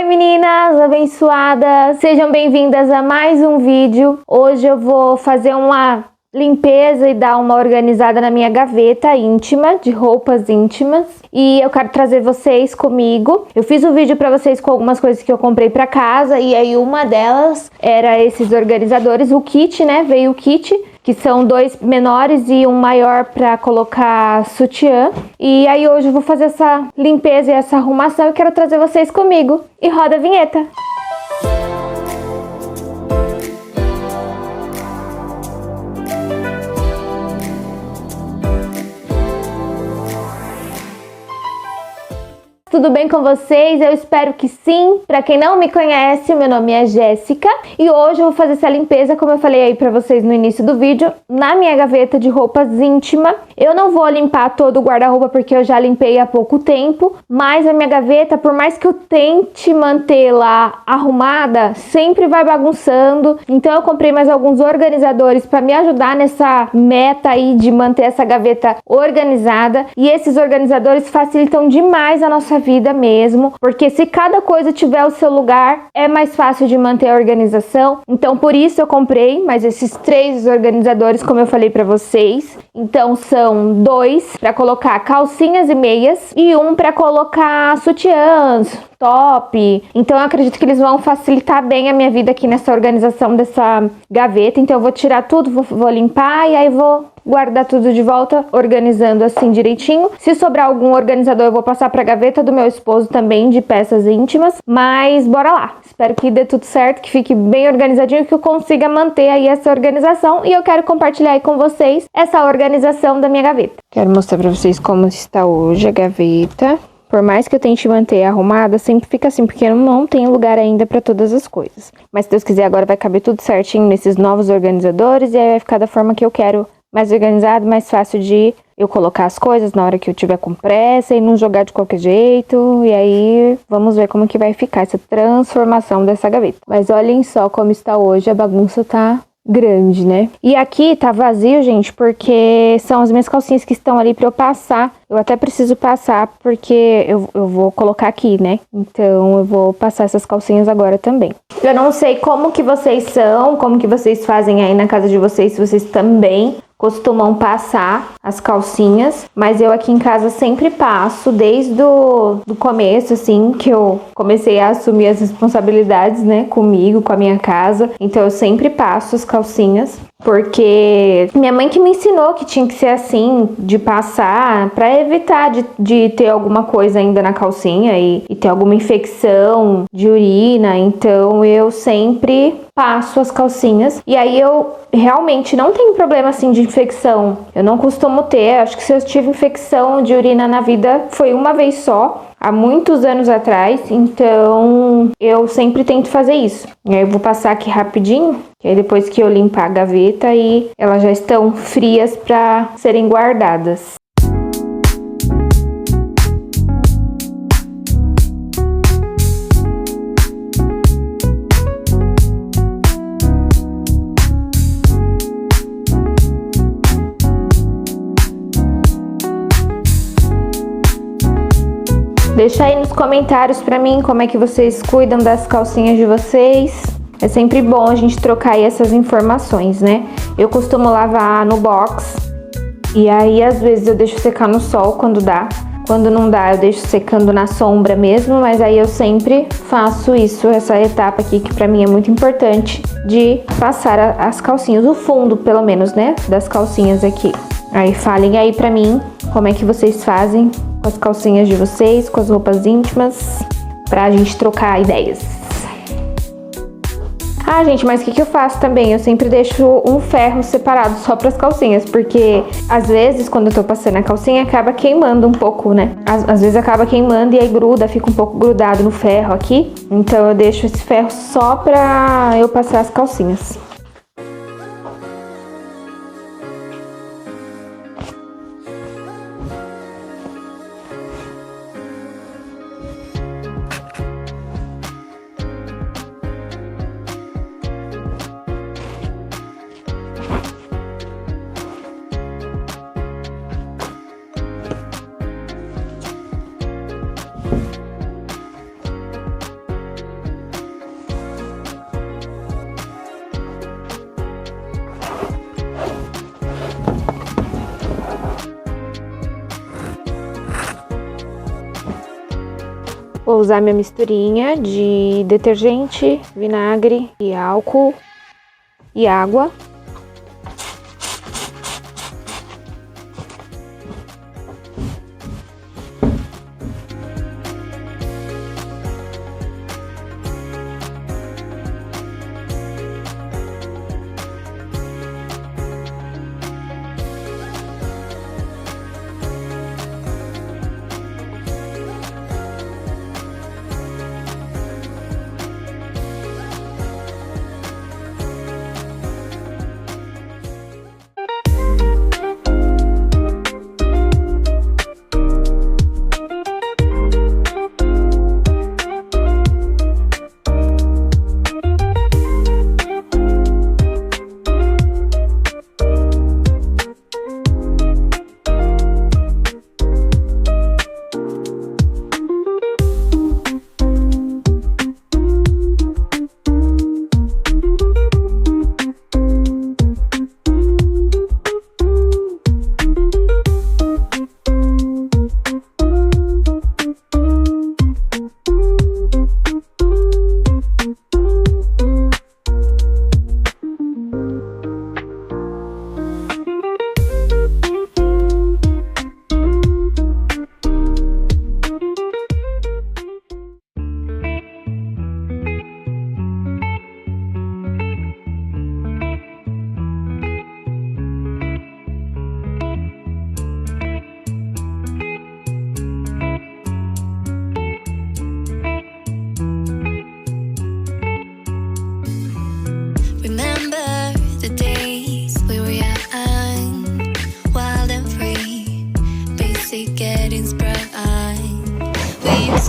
meninas abençoadas, sejam bem-vindas a mais um vídeo. Hoje eu vou fazer uma limpeza e dar uma organizada na minha gaveta íntima, de roupas íntimas. E eu quero trazer vocês comigo. Eu fiz um vídeo pra vocês com algumas coisas que eu comprei pra casa. E aí uma delas era esses organizadores, o kit, né? Veio o kit, que são 2 menores e um maior pra colocar sutiã. E aí hoje eu vou fazer essa limpeza e essa arrumação. Eu quero trazer vocês comigo. E roda a vinheta! Tudo bem com vocês? Eu espero que sim. Pra quem não me conhece, meu nome é Jéssica e hoje eu vou fazer essa limpeza, como eu falei aí pra vocês no início do vídeo, na minha gaveta de roupas íntima. Eu não vou limpar todo o guarda-roupa porque eu já limpei há pouco tempo, mas a minha gaveta, por mais que eu tente manter lá arrumada, sempre vai bagunçando. Então eu comprei mais alguns organizadores pra me ajudar nessa meta aí de manter essa gaveta organizada, e esses organizadores facilitam demais a nossa vida mesmo, porque se cada coisa tiver o seu lugar, é mais fácil de manter a organização. Então por isso eu comprei mais esses 3 organizadores, como eu falei pra vocês. Então são 2 para colocar calcinhas e meias e um para colocar sutiãs, top. Então eu acredito que eles vão facilitar bem a minha vida aqui nessa organização dessa gaveta. Então eu vou tirar tudo, vou limpar e aí vou guardar tudo de volta, organizando assim direitinho. Se sobrar algum organizador, eu vou passar pra gaveta do meu esposo também, de peças íntimas. Mas bora lá. Espero que dê tudo certo, que fique bem organizadinho, que eu consiga manter aí essa organização. E eu quero compartilhar aí com vocês essa organização da minha gaveta. Quero mostrar pra vocês como está hoje a gaveta. Por mais que eu tente manter arrumada, sempre fica assim, porque eu não tenho lugar ainda para todas as coisas. Mas se Deus quiser, agora vai caber tudo certinho nesses novos organizadores e aí vai ficar da forma que eu quero, mais organizado, mais fácil de eu colocar as coisas na hora que eu tiver com pressa e não jogar de qualquer jeito. E aí vamos ver como que vai ficar essa transformação dessa gaveta. Mas olhem só como está hoje, a bagunça tá grande, né? E aqui tá vazio, gente, porque são as minhas calcinhas que estão ali pra eu passar. Eu até preciso passar porque eu vou colocar aqui, né? Então eu vou passar essas calcinhas agora também. Eu não sei como que vocês são, como que vocês fazem aí na casa de vocês, se vocês também costumam passar as calcinhas, mas eu aqui em casa sempre passo, desde do começo, assim, que eu comecei a assumir as responsabilidades, né, comigo, com a minha casa. Então eu sempre passo as calcinhas, porque minha mãe que me ensinou que tinha que ser assim, de passar, pra evitar de ter alguma coisa ainda na calcinha e ter alguma infecção de urina. Então eu sempre passo as calcinhas, e aí eu realmente não tenho problema assim de infecção. Eu não costumo ter, acho que se eu tive infecção de urina na vida foi uma vez só, há muitos anos atrás, então eu sempre tento fazer isso. E aí eu vou passar aqui rapidinho, que aí depois que eu limpar a gaveta e elas já estão frias para serem guardadas. Deixa aí nos comentários pra mim como é que vocês cuidam das calcinhas de vocês. É sempre bom a gente trocar aí essas informações, né? Eu costumo lavar no box e aí às vezes eu deixo secar no sol quando dá. Quando não dá, eu deixo secando na sombra mesmo, mas aí eu sempre faço isso, essa etapa aqui que pra mim é muito importante, de passar as calcinhas, o fundo pelo menos, né, das calcinhas aqui. Aí falem aí pra mim como é que vocês fazem com as calcinhas de vocês, com as roupas íntimas, pra gente trocar ideias. Ah, gente, mas o que eu faço também? Eu sempre deixo um ferro separado só para as calcinhas, porque às vezes quando eu tô passando a calcinha acaba queimando um pouco, né? Às vezes acaba queimando e aí gruda, fica um pouco grudado no ferro aqui. Então eu deixo esse ferro só pra eu passar as calcinhas. Vou usar minha misturinha de detergente, vinagre e álcool e água.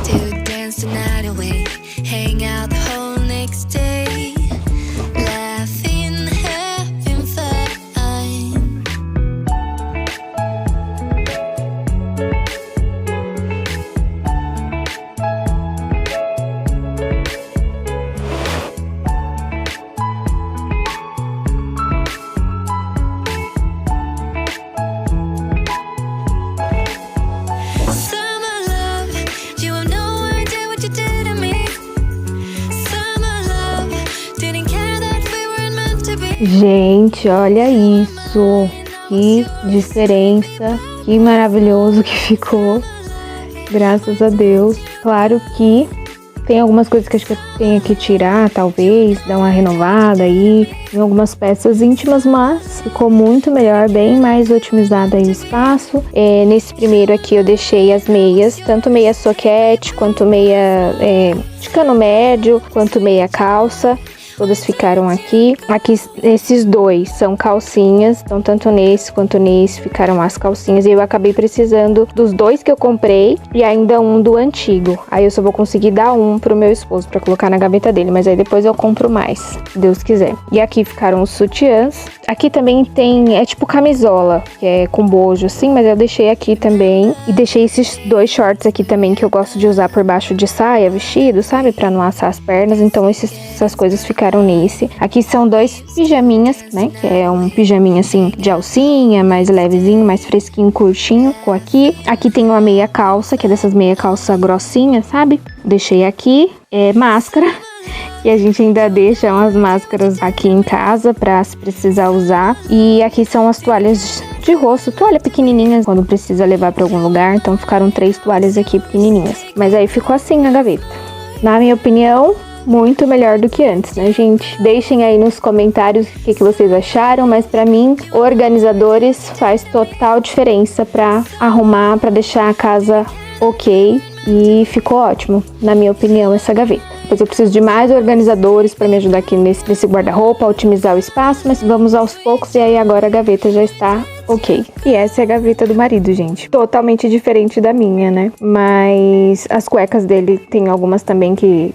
To dance the night away, hang out the whole next day, laughing, having fun. Summer love, you have no idea what you did to me. Summer love, didn't care that we weren't meant to be. Gente, olha isso. Que diferença. Que maravilhoso que ficou. Graças a Deus. Claro que tem algumas coisas que acho que eu tenho que tirar, talvez, dar uma renovada aí em algumas peças íntimas, mas ficou muito melhor, bem mais otimizado aí o espaço. Nesse primeiro aqui eu deixei as meias, tanto meia soquete, quanto meia de cano médio, quanto meia calça. Todas ficaram aqui. Aqui, esses dois são calcinhas, então tanto nesse quanto nesse ficaram as calcinhas. E eu acabei precisando dos dois que eu comprei e ainda um do antigo. Aí eu só vou conseguir dar um pro meu esposo pra colocar na gaveta dele, mas aí depois eu compro mais, se Deus quiser. E aqui ficaram os sutiãs. Aqui também tem, é tipo camisola, que é com bojo assim, mas eu deixei aqui também. E deixei esses dois shorts aqui também que eu gosto de usar por baixo de saia, vestido, sabe? Pra não assar as pernas, então essas coisas ficaram nesse. Aqui são dois pijaminhas, né? Que é um pijaminha assim de alcinha, mais levezinho, mais fresquinho, curtinho. Com aqui. Aqui tem uma meia calça, que é dessas meia calça grossinha, sabe? Deixei aqui. Máscara. E a gente ainda deixa umas máscaras aqui em casa pra se precisar usar. E aqui são as toalhas de rosto, toalha pequenininhas quando precisa levar pra algum lugar. Então ficaram 3 toalhas aqui pequenininhas. Mas aí ficou assim a gaveta. Na minha opinião, muito melhor do que antes, né, gente? Deixem aí nos comentários o que vocês acharam, mas pra mim, organizadores faz total diferença pra arrumar, pra deixar a casa ok, e ficou ótimo, na minha opinião, essa gaveta. Depois eu preciso de mais organizadores pra me ajudar aqui nesse guarda-roupa, otimizar o espaço, mas vamos aos poucos, e aí agora a gaveta já está ok. E essa é a gaveta do marido, gente. Totalmente diferente da minha, né? Mas as cuecas dele, tem algumas também que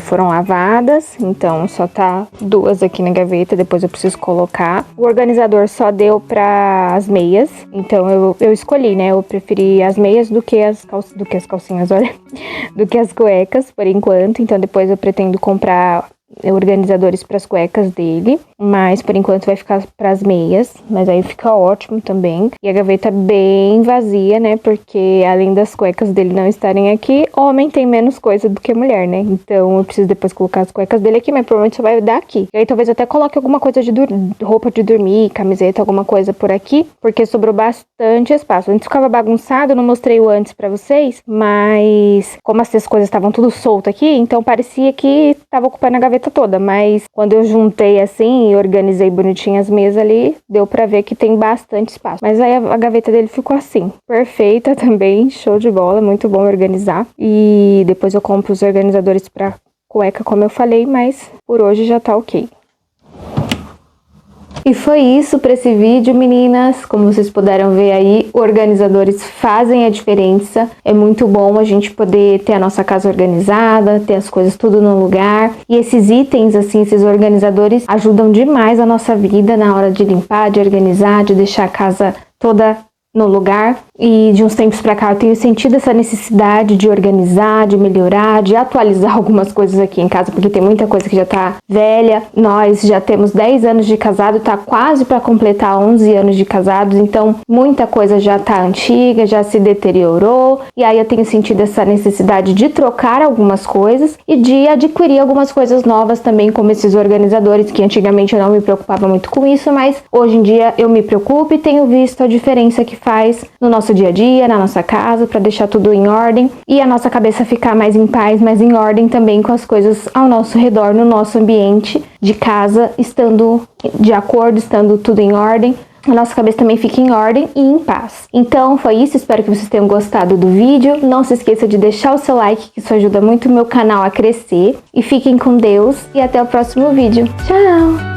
foram lavadas, então só tá 2 aqui na gaveta, depois eu preciso colocar. O organizador só deu para as meias, então eu escolhi, né? Eu preferi as meias do que as calcinhas, olha, do que as cuecas, por enquanto. Então depois eu pretendo comprar organizadores para as cuecas dele, mas por enquanto vai ficar para as meias, mas aí fica ótimo também. E a gaveta é bem vazia, né, porque além das cuecas dele não estarem aqui, homem tem menos coisa do que mulher, né, então eu preciso depois colocar as cuecas dele aqui, mas provavelmente só vai dar aqui. E aí talvez eu até coloque alguma coisa de roupa de dormir, camiseta, alguma coisa por aqui, porque sobrou bastante espaço. Antes ficava bagunçado, eu não mostrei o antes pra vocês, mas como essas coisas estavam tudo solto aqui, então parecia que tava ocupando a gaveta toda, mas quando eu juntei assim e organizei bonitinho as mesas ali, deu pra ver que tem bastante espaço. Mas aí a gaveta dele ficou assim, perfeita também, show de bola, muito bom organizar. E depois eu compro os organizadores pra cueca, como eu falei, mas por hoje já tá ok. E foi isso para esse vídeo, meninas. Como vocês puderam ver aí, organizadores fazem a diferença. É muito bom a gente poder ter a nossa casa organizada, ter as coisas tudo no lugar. E esses itens, assim, esses organizadores ajudam demais a nossa vida na hora de limpar, de organizar, de deixar a casa toda no lugar. E de uns tempos pra cá eu tenho sentido essa necessidade de organizar, de melhorar, de atualizar algumas coisas aqui em casa, porque tem muita coisa que já tá velha. Nós já temos 10 anos de casado, tá quase pra completar 11 anos de casados, então muita coisa já tá antiga, já se deteriorou, e aí eu tenho sentido essa necessidade de trocar algumas coisas e de adquirir algumas coisas novas também, como esses organizadores, que antigamente eu não me preocupava muito com isso, mas hoje em dia eu me preocupo e tenho visto a diferença que faz no nosso dia a dia, na nossa casa, para deixar tudo em ordem e a nossa cabeça ficar mais em paz, mais em ordem também com as coisas ao nosso redor, no nosso ambiente de casa, estando de acordo, estando tudo em ordem. A nossa cabeça também fica em ordem e em paz. Então foi isso, espero que vocês tenham gostado do vídeo. Não se esqueça de deixar o seu like, que isso ajuda muito o meu canal a crescer. E fiquem com Deus e até o próximo vídeo. Tchau!